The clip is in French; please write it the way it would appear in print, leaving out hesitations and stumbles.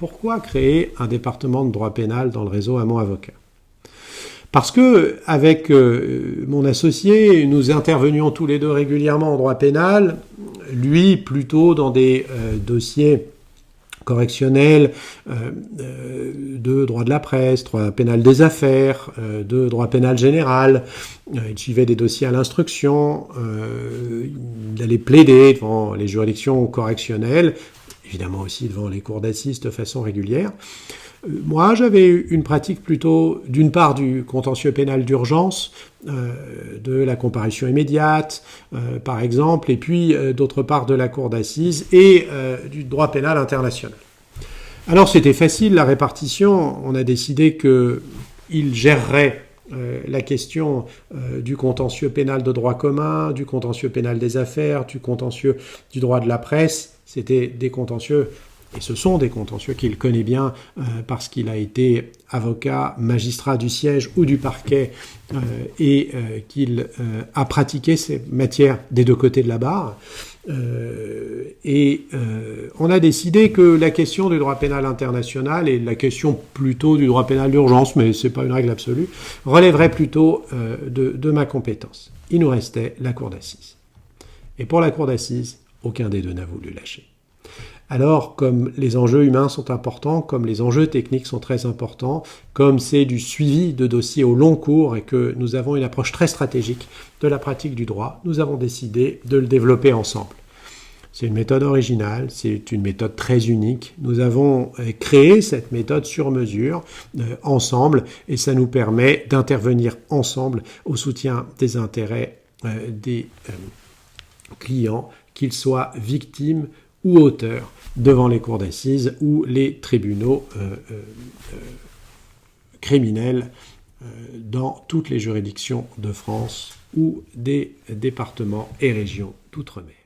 Pourquoi créer un département de droit pénal dans le réseau Hamon Avocats ? Parce que, avec mon associé, nous intervenions tous les deux régulièrement en droit pénal, lui plutôt dans des dossiers correctionnels, de droit de la presse, droit pénal des affaires, de droit pénal général. Il suivait des dossiers à l'instruction, il allait plaider devant les juridictions correctionnelles, évidemment aussi devant les cours d'assises de façon régulière. Moi, j'avais une pratique plutôt, d'une part, du contentieux pénal d'urgence, de la comparution immédiate, par exemple, et puis, d'autre part, de la cour d'assises et du droit pénal international. Alors, c'était facile, la répartition. On a décidé qu'il gérerait la question du contentieux pénal de droit commun, du contentieux pénal des affaires, du contentieux du droit de la presse. C'était des contentieux, et ce sont des contentieux qu'il connaît bien parce qu'il a été avocat, magistrat du siège ou du parquet et qu'il a pratiqué ces matières des deux côtés de la barre. On a décidé que la question du droit pénal international et la question plutôt du droit pénal d'urgence, mais c'est pas une règle absolue, relèverait plutôt de ma compétence. Il nous restait la cour d'assises. Et pour la cour d'assises, aucun des deux n'a voulu lâcher. Alors, comme les enjeux humains sont importants, comme les enjeux techniques sont très importants, comme c'est du suivi de dossiers au long cours et que nous avons une approche très stratégique de la pratique du droit, nous avons décidé de le développer ensemble. C'est une méthode originale, c'est une méthode très unique. Nous avons créé cette méthode sur mesure ensemble et ça nous permet d'intervenir ensemble au soutien des intérêts des clients, qu'ils soient victimes ou auteurs devant les cours d'assises ou les tribunaux criminels dans toutes les juridictions de France ou des départements et régions d'outre-mer.